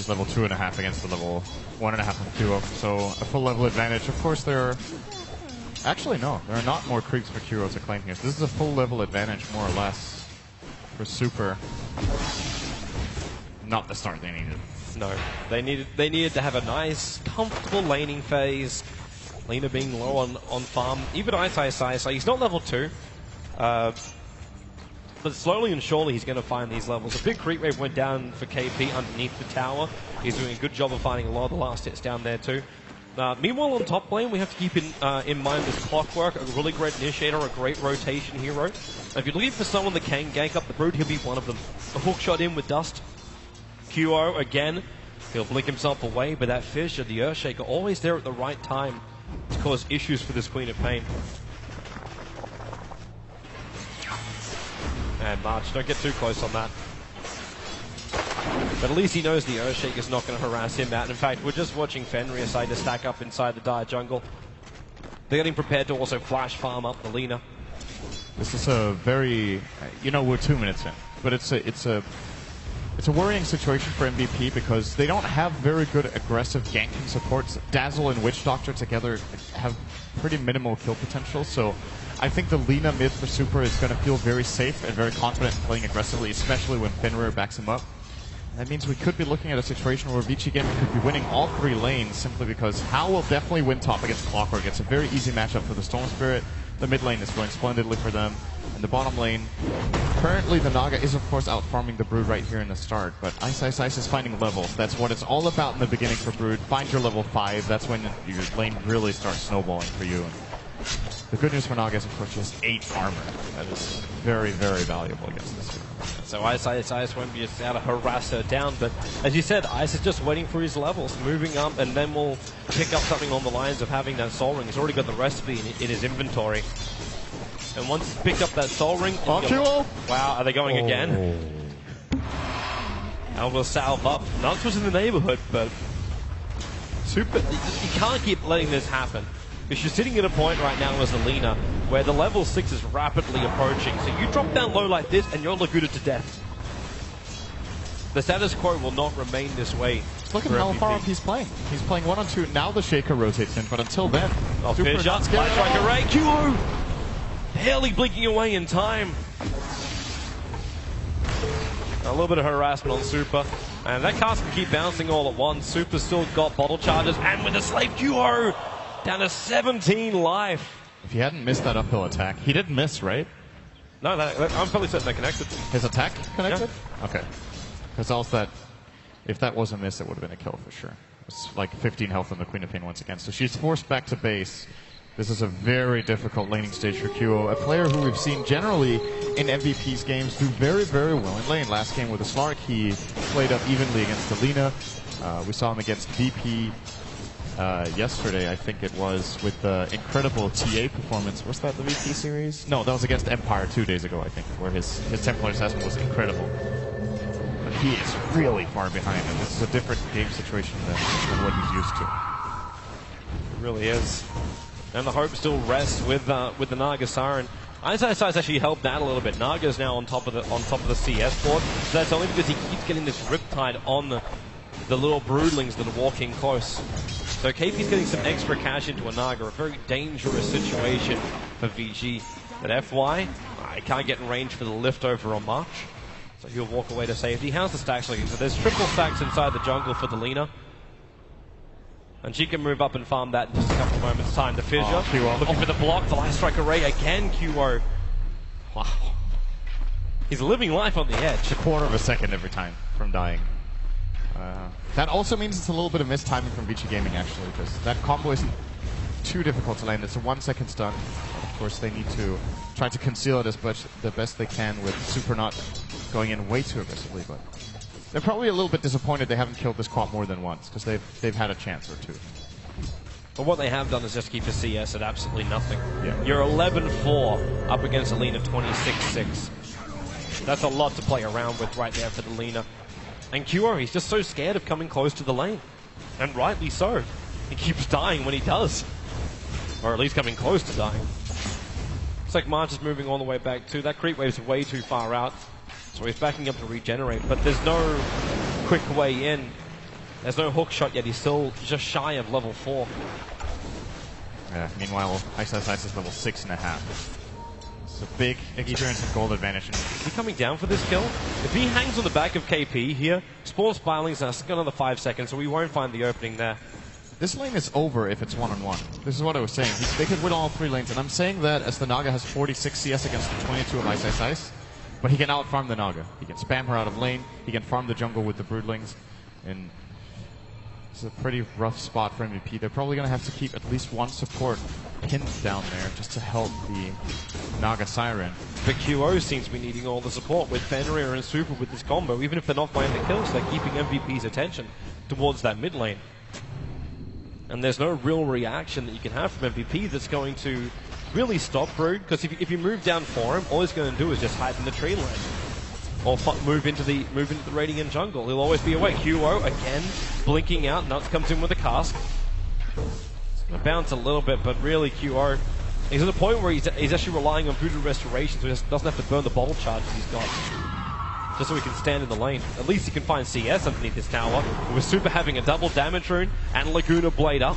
is level 2.5 against the level 1.5 of Kuro. So a full level advantage. Of course, there are... Actually, no. There are not more creeps for Kuro to claim here. This is a full level advantage, more or less, for Super. Not the start they needed. No. They needed to have a nice, comfortable laning phase. Lina being low on farm. Even Ice, he's not level 2. But slowly and surely he's going to find these levels. A big creep wave went down for KP underneath the tower. He's doing a good job of finding a lot of the last hits down there too. Meanwhile on top lane, we have to keep in mind this Clockwork, a really great initiator, a great rotation hero. If you're looking for someone that can gank up the Brood, he'll be one of them. A hook shot in with Dust. QO again, he'll blink himself away, but that Fissure, the Earthshaker, always there at the right time to cause issues for this Queen of Pain. And March, don't get too close on that. But at least he knows the Earthshake is not going to harass him out. And in fact, we're just watching Fenrir decide to stack up inside the Dire jungle. They're getting prepared to also flash farm up the Lina. This is a very, you know, we're 2 minutes in, but it's a worrying situation for MVP because they don't have very good aggressive ganking supports. Dazzle and Witch Doctor together have pretty minimal kill potential, so I think the Lina mid for Super is going to feel very safe and very confident in playing aggressively, especially when Fenrir backs him up. That means we could be looking at a situation where Vici Gaming could be winning all 3 lanes simply because Hao will definitely win top against Clockwork. It's a very easy matchup for the Storm Spirit. The mid lane is going splendidly for them. And the bottom lane, currently the Naga is of course out farming the Brood right here in the start, but Ice is finding levels. That's what it's all about in the beginning for Brood. Find your level 5, that's when your lane really starts snowballing for you. The good news for Naga is, of course, she has 8 armor. That is very, very valuable against this hero. So Ice won't be just out to harass her down, but as you said, Ice is just waiting for his levels, moving up, and then we'll pick up something on the lines of having that Soul Ring. He's already got the recipe in his inventory. And once he's picked up that Soul Ring... Wow, are they going again? Alva salve up. Nux was in the neighborhood, but... Super... You can't keep letting this happen. Because you're sitting at a point right now as a Lina where the level 6 is rapidly approaching. So you drop down low like this and you're Laguna to death. The status quo will not remain this way. Look at how far up he's playing. He's playing 1-on-2. Now the Shaker rotates in, but until then... Super shots, Light Strike Array, QO! Barely blinking away in time. A little bit of harassment on Super. And that cast can keep bouncing all at once. Super's still got bottle charges, and with a slave QO! Down to 17 life. If he hadn't missed that uphill attack, he didn't miss, right? No, I'm fairly certain they're connected. His attack connected? Yeah. Okay. Because else that, if that was a miss, it would have been a kill for sure. It's like 15 health on the Queen of Pain once again. So she's forced back to base. This is a very difficult laning stage for QO, a player who we've seen generally in MVP's games do very, very well in lane. Last game with the Slark, he played up evenly against the Lina. We saw him against VP yesterday, I think it was, with the incredible TA performance. Was that the VP series? No, that was against Empire 2 days ago, I think, where his Templar assessment was incredible. But he is really far behind, and this is a different game situation than what he's used to. It really is. And the hope still rests with the Naga Siren. Ice actually helped that a little bit. Naga's now on top of the CS board. So that's only because he keeps getting this Riptide on the little broodlings that are walking close. So KP's getting some extra cash into a Naga, a very dangerous situation for VG. But FY, I can't get in range for the lift over on March. So he'll walk away to safety. How's the stacks looking? So there's triple stacks inside the jungle for the Lina. And she can move up and farm that in just a couple of moments' time. The Fissure, looking for the block, the Light Strike Array again, QO. Wow. He's living life on the edge. A quarter of a second every time from dying. That also means it's a little bit of missed timing from Vici Gaming, actually, because that combo isn't too difficult to land. It's a 1-second stun. Of course, they need to try to conceal it as much the best they can with Super not going in way too aggressively, but they're probably a little bit disappointed they haven't killed this Quap more than once, because they've had a chance or two. But what they have done is just keep the CS at absolutely nothing. Yeah. You're 11-4 up against a Lina 26-6. That's a lot to play around with right there for the Lina. And QO, he's just so scared of coming close to the lane. And rightly so. He keeps dying when he does. Or at least coming close to dying. Looks like March is moving all the way back too. That creep wave's way too far out. So he's backing up to regenerate. But there's no quick way in. There's no hook shot yet. He's still just shy of level 4. Yeah, meanwhile, Ice is level 6.5. It's a big experience and gold advantage. Is he coming down for this kill? If he hangs on the back of KP here, spawn spiralings now still another 5 seconds, so we won't find the opening there. This lane is over if it's 1-on-1. This is what I was saying. They could win all 3 lanes, and I'm saying that as the Naga has 46 CS against the 22 of Ice, but he can out-farm the Naga. He can spam her out of lane, he can farm the jungle with the Broodlings, and it's a pretty rough spot for MVP. They're probably going to have to keep at least one support pinned down there just to help the Naga Siren. But QO seems to be needing all the support with Fenrir and Super with this combo. Even if they're not finding the kills, they're keeping MVP's attention towards that mid lane. And there's no real reaction that you can have from MVP that's going to really stop Brood, because if you move down for him, all he's going to do is just hide in the tree line. Or move into the Radiant jungle. He'll always be away. QO again blinking out. Nuts comes in with a cast. It's going to bounce a little bit, but really QO, he's at a point where he's actually relying on Voodoo Restoration, so he doesn't have to burn the bottle charges he's got, just so he can stand in the lane. At least he can find CS underneath his tower, with Super having a double damage rune and Laguna Blade up.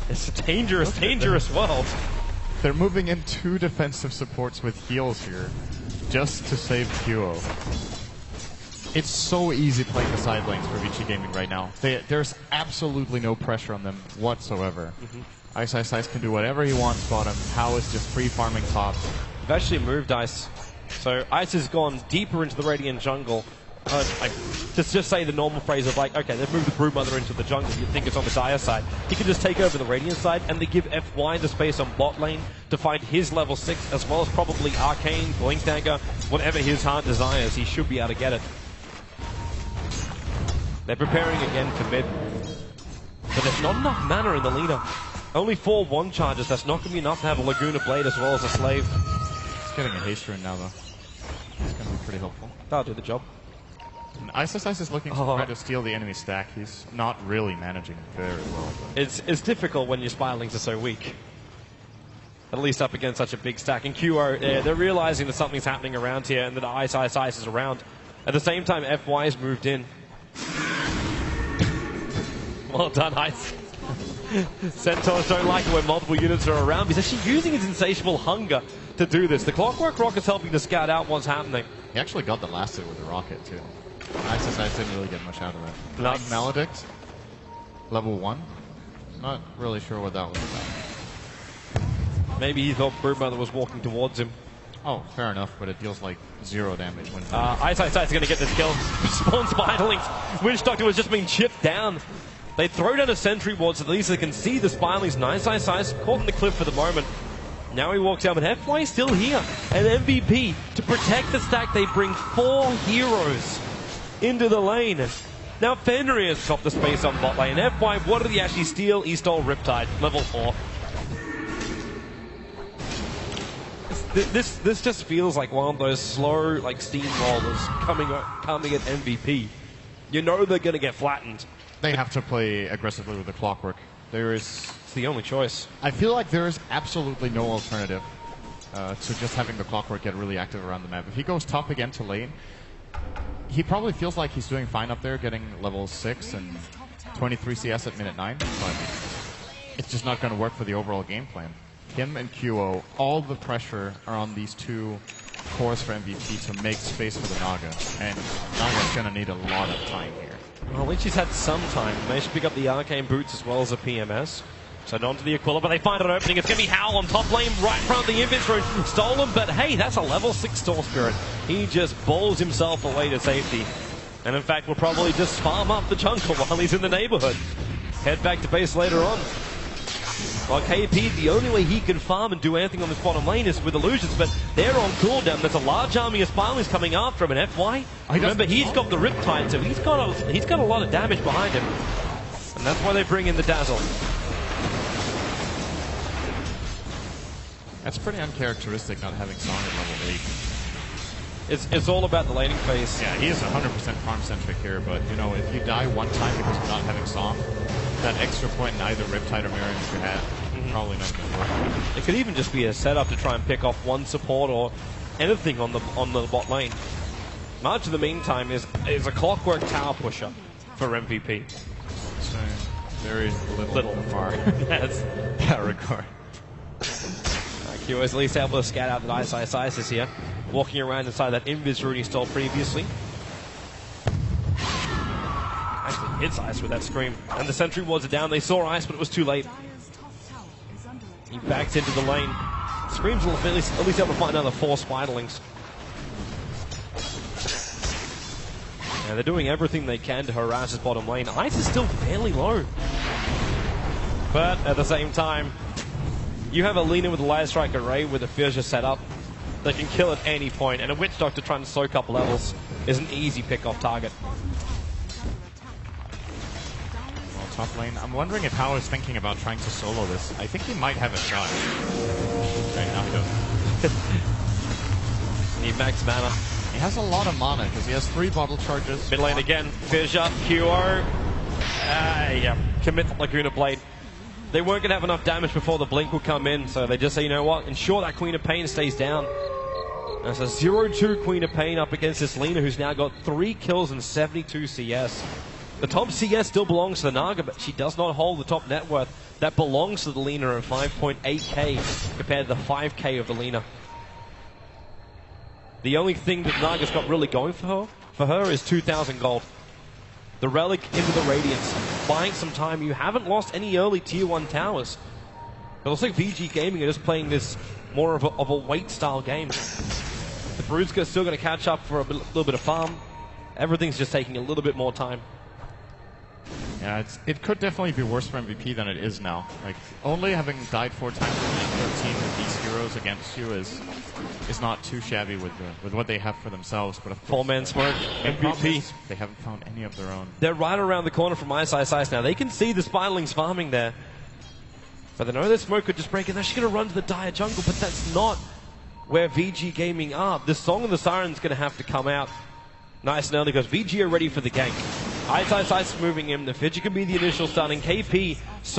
It's a dangerous world. They're moving in 2 defensive supports with heals here, just to save QO. It's so easy playing the side lanes for Vici Gaming right now. There's absolutely no pressure on them whatsoever. Ice can do whatever he wants bottom. How is just free farming top. They've actually moved Ice. So Ice has gone deeper into the Radiant jungle. Just say the normal phrase of like, okay, they've moved the Broodmother into the jungle. You'd think it's on the Dire side. He can just take over the Radiant side, and they give FY the space on bot lane to find his level 6, as well as probably Arcane, Blink Dagger, whatever his heart desires. He should be able to get it. They're preparing again for mid, but there's not enough mana in the leader. Only 4 1 charges. That's not going to be enough to have a Laguna Blade as well as a Slave. He's getting a haste rune now, though. It's going to be pretty helpful. That'll do the job. And Ice is looking to try to steal the enemy stack. He's not really managing very well. It's difficult when your Spiralings are so weak. At least up against such a big stack. And QO, they're realizing that something's happening around here and that Ice is around. At the same time, FY's moved in. Well done, Ice. Centaurs don't like it when multiple units are around. He's actually using his insatiable hunger to do this. The Clockwork Rocket's helping to scout out what's happening. He actually got the last hit with the rocket, too. Ice didn't really get much out of that. Like Maledict, level 1. Not really sure what that was about. Maybe he thought Broodmother was walking towards him. Oh, fair enough, but it deals like 0 damage when... Ice is going to get this kill. Spawn Spiderlings. Witch Doctor was just being chipped down. They throw down a sentry ward so at least they can see the Spiralings. Nice, caught in the cliff for the moment. Now he walks out, but FY is still here. And MVP, to protect the stack, they bring 4 heroes into the lane. Now Fenrir has got the space on bot lane. FY, what did he actually steal? He stole Riptide, level 4. This just feels like one of those slow, like steamrollers coming at MVP. You know they're going to get flattened. They have to play aggressively with the Clockwork. It's the only choice. I feel like there is absolutely no alternative to just having the Clockwork get really active around the map. If he goes top again to lane, he probably feels like he's doing fine up there, getting level 6 and 23 CS at minute 9, but it's just not going to work for the overall game plan. Him and QO, all the pressure are on these 2 cores for MVP to make space for the Naga, and Naga's going to need a lot of time here. Well, at least he's had some time. Managed to pick up the Arcane Boots as well as a PMS. So on to the Aquila, but they find an opening. It's going to be Howl on top lane, right in front of the inventory. Stolen, but hey, that's a level 6 Store Spirit. He just bowls himself away to safety. And in fact, will probably just farm up the jungle while he's in the neighborhood. Head back to base later on. While KP, the only way he can farm and do anything on this bottom lane is with illusions, but they're on cooldown. There's a large army of Spiralings coming after him, and FY. Remember, he's got the Riptide, so he's got a lot of damage behind him. And that's why they bring in the Dazzle. That's pretty uncharacteristic not having Song at level 8. It's all about the laning phase. Yeah, he is 100% farm-centric here, but, you know, if you die one time because of not having Song, that extra point in either Riptide or Marion that you had, probably not going to work. It could even just be a setup to try and pick off one support or anything on the bot lane. March in the meantime is a Clockwork tower pusher. for MVP. So very little far. Yes. That regard. Q is at least able to scout out that Ice is here, walking around inside that invis route he stole previously. Actually hits Ice with that scream. And the sentry wards are down. They saw Ice, but it was too late. He backs into the lane. Scream's at least able to find another 4 Spiderlings. And they're doing everything they can to harass his bottom lane. Ice is still fairly low. But at the same time, you have a Lina with a Light Strike Array with a Fissure set up that can kill at any point, and a Witch Doctor trying to soak up levels is an easy pick-off target. Well, top lane. I'm wondering if Hao is thinking about trying to solo this. I think he might have a shot. Okay, now he doesn't. Need max mana. He has a lot of mana because he has 3 bottle charges. Mid lane again. Fissure, QO. Yeah. Commit the Laguna Blade. They weren't going to have enough damage before the blink would come in, so they just say, you know what, ensure that Queen of Pain stays down. And it's a 0-2 Queen of Pain up against this Lina, who's now got 3 kills and 72 CS. The top CS still belongs to the Naga, but she does not hold the top net worth. That belongs to the Lina at 5.8k compared to the 5k of the Lina. The only thing that Naga's got really going for her is 2,000 gold. The Relic into the Radiance, buying some time. You haven't lost any early tier 1 towers. It looks like VG Gaming are just playing this more of a wait style game. The Brood's still going to catch up for a little bit of farm. Everything's just taking a little bit more time. Yeah, it could definitely be worse for MVP than it is now. Like, only having died 4 times in Lane 13 with these heroes against you is not too shabby with what they have for themselves. But of course, 4-man smoke, MVP. They haven't found any of their own. They're right around the corner from Ice now. They can see the Spiderlings farming there. But they know that smoke could just break, and they're just going to run to the Dire jungle, but that's not where VG Gaming are. The Song of the Siren's going to have to come out nice and early because VG are ready for the gank. Ice moving him. The Fidget can be the initial stunning. KP